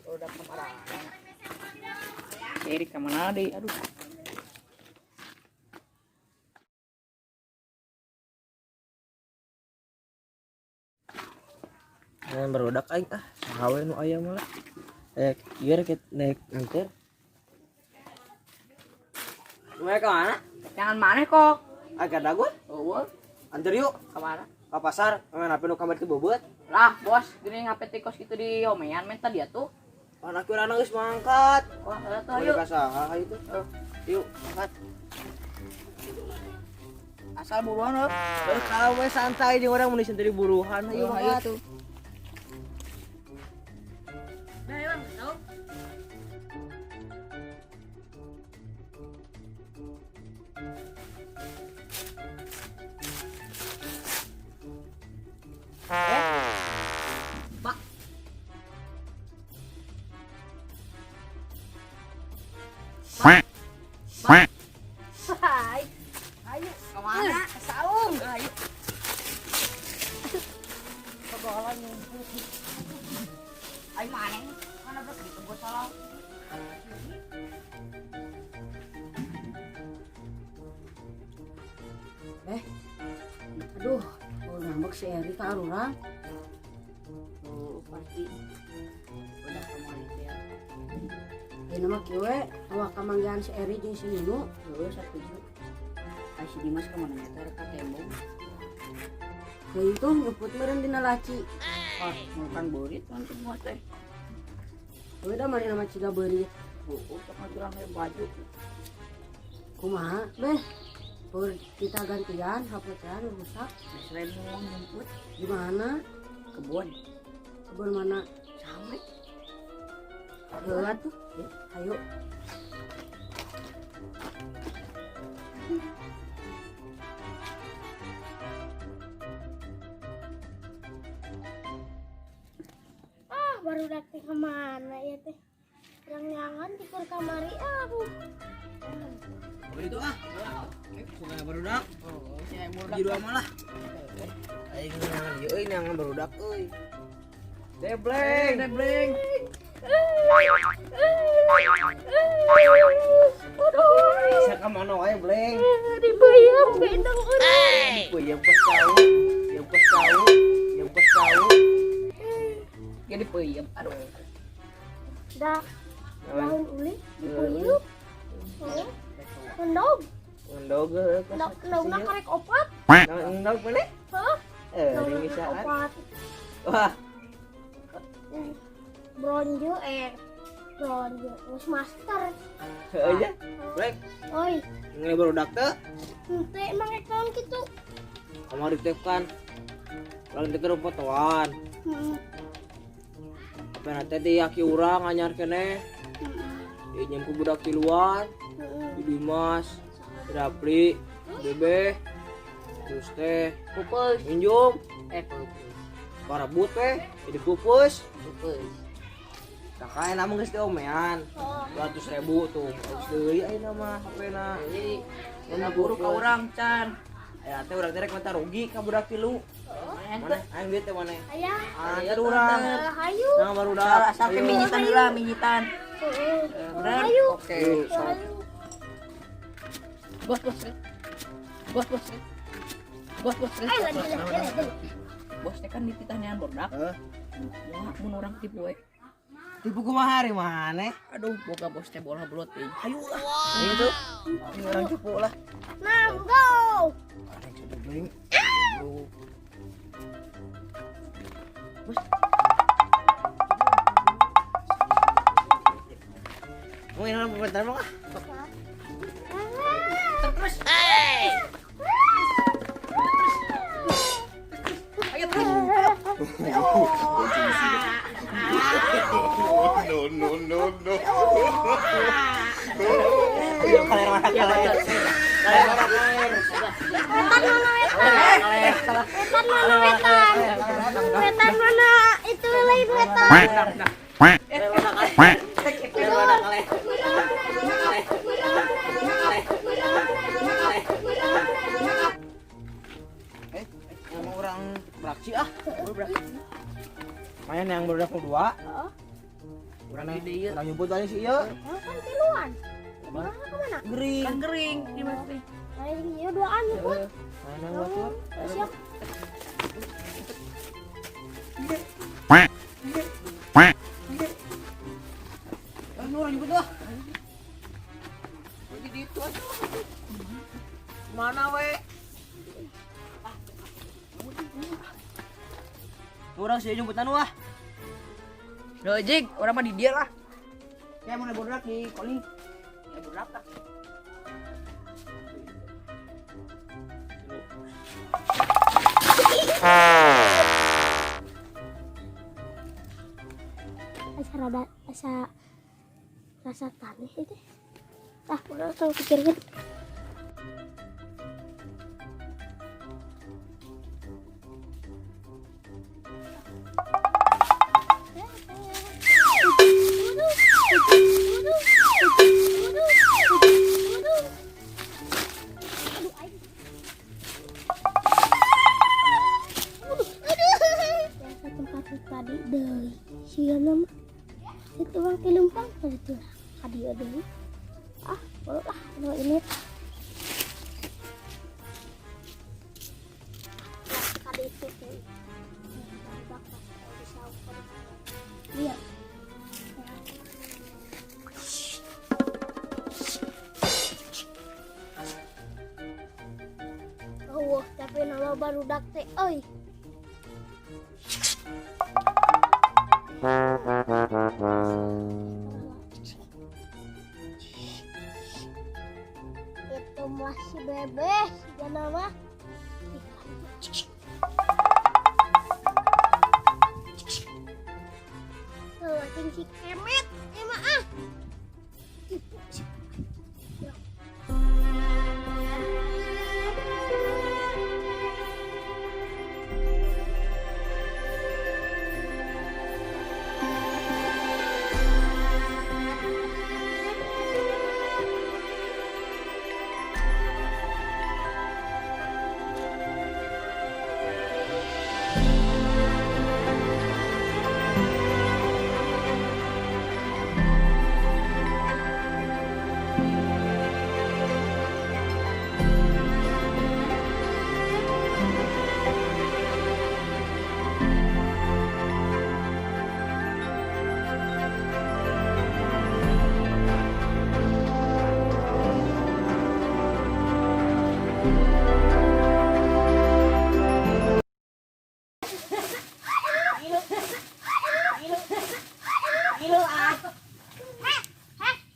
Udah kemana? Kiri kemana deh? Aduh. Yang berodak aing sahawe nu aya mah. Ieu rek naik angker. Mau ke mana? Jangan mana kok? Agak dagu. Oh, Antar yuk kemana? ke pasar. Ngan apa nu kamar teu beubeut. Lah, bos, gini ngapain tikos gitu di homean minta dia tuh. Anak urang geus mangkat. Wah, tuh Yuk yuk. ka saha itu? Yuk, mangkat. Asal buruan loh. Kalau we santai jeung urang mun sendiri buruhan. Ayo mangkat. tuh. Nah, Bang, tahu. Pak. Hai. Ayo, kemana? Saung. Ayo. Kegolan nyumput. Ayo mana? Mana bro? Di tembok salah. Aduh, mau ngambek si Eri ka urang. Oh, pasti. Udah kamu lihat. Ini mah kieu awak kamanggihan si Eri jeung si Nunu. Heeh, setuju. Kasih Dimas kemana meter ka tembok. Lah itu nyebut meureun dina laci. Ah, makan burit nanti semua teh. Heuh da mari nama ciga beurit. Oh, sama bilang baju. Kumaha? Beh. Pur kita gantian HP teh rusak. Selain mau jemput Di mana? kebun. Kebun mana? Sampai. Heuh atuh. Ayo. Baru datang kemana ya teh? Yang tikur kamari aku. Begitu suka berodak. Oh, saya mau Di dua malah. Aing nang ieu euy nang berodak euy. Debleng. Bisa ka mana wae, Bleng? Dibayar gendong urang. Yang pas tahu. jadi peyem. Aduh. Dah daun uli dipuyuh. Endog. Endog Endogna karek opat. Endog mana? Hah? Ini bisa. Opat. Wah, Bronjo wis master. aja. Bleng, Oi, ini berodak teh. henteu emang ekon kitu. Kamari teh kan. Lalu teh keur fotoan. Pernah teh diaki urang anyar keneh. Ieu ku budak di luar. Di Dimas, Rapli, Bebe. Terus teh Pupus. minjum Pupus. parabut teh jadi pupus. Pupus. Kakak namun geus diomean. 200.000 tuh. Geus deui ayeuna mah HP-na. Jadi, mana buru ka urang can. Aya teh urang teh rek minta rugi ka budak tilu. Mana? Aing duit teh mana? Ayah, Antar urang. hayu. Nah barudak. Sampai Ayo. minyitan dulu lah, minyitan. Bener? Hayu. Oke. Hayu. Bos. Bos teh kan dititahnean bordak. Heeh. Wah, mun urang tipu we. Tipu kumaha hari mana? Aduh, boga bos teh bola belot teh. Ayo lah. Itu. Ini orang tipu lah. Nah, go. Ada yang sudah bling. Bos, Mau yang apa bentar mah? terus. Ayo terus. No. Ayo kaler mana kaler. Wetan mana? Itu lain wetan. Neng yang baru dua. Heeh. Urang neng urang nyebut aja sih ieu. Kan tiluan. Mana kemana? Gering. Kan gering di mana teh? Lain ieu duaan nyebut. Mana batur? Siap. Anu urang nyebut lah. Di ditu aja. Mana we? Urang sih nyebutan wah. Lojik, orang mah di dia lah. Ya mau bodak di calling. Ya bodak tak. Rasa tanah itu. Tah, udah tahu pikirkan. Tadi deh, siapa nama? Itu bang tilumpang itu hadiah dulu. Ah, boleh lah, dua ini. Kali itu tuh, lihat. Oh, tapi nama baru dakte, oi. Itu masih bebek ya nama makin si kemet emang ah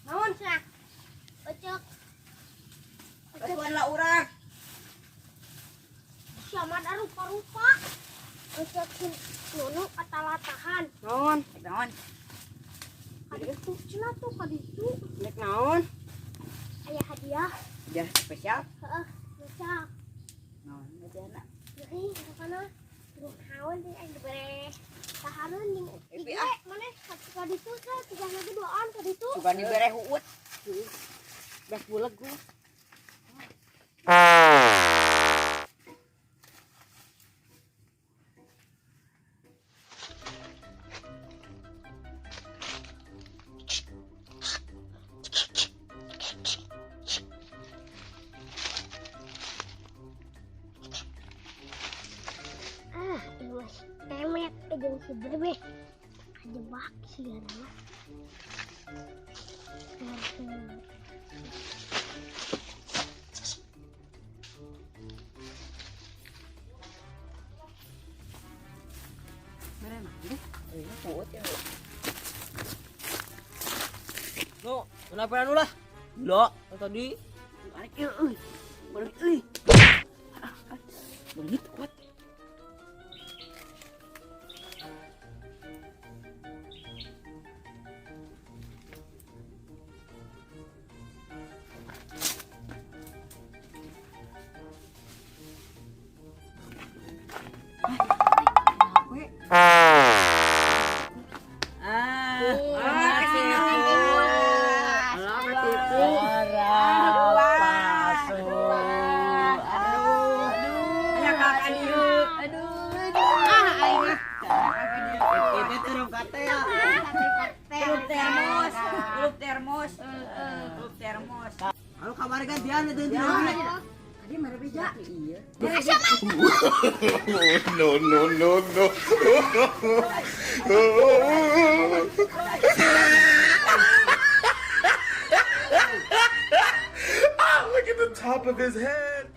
naon cenah ocok Batuan lah urang. siaman rupa-rupa ocok nunu atalatahan Naon? Naon? kaditu cenah tuh kaditu Nek naon? aya hadiah Jar spesial. heeh macam Naon? Bajana. Nih, kana hawan deh yang dibere tahanan ning Ipi, ieu maneh kaditu teh tiga lagi duaan kaditu Suka dibere huut. Belas buleg gua. ini mas kemet jeung si bebe kajebak sih ya nama Mere mah deh. Huut ya. No, kenapa anu lah? Gila, tadi. Balik ieu euy. Balik euy. Balik kuat. Grup termos. Grup termos. Grup termos. Halo kamari gantian itu Tadi mana beja? Iya. No, no, no, no. Ah, look at the top of his head.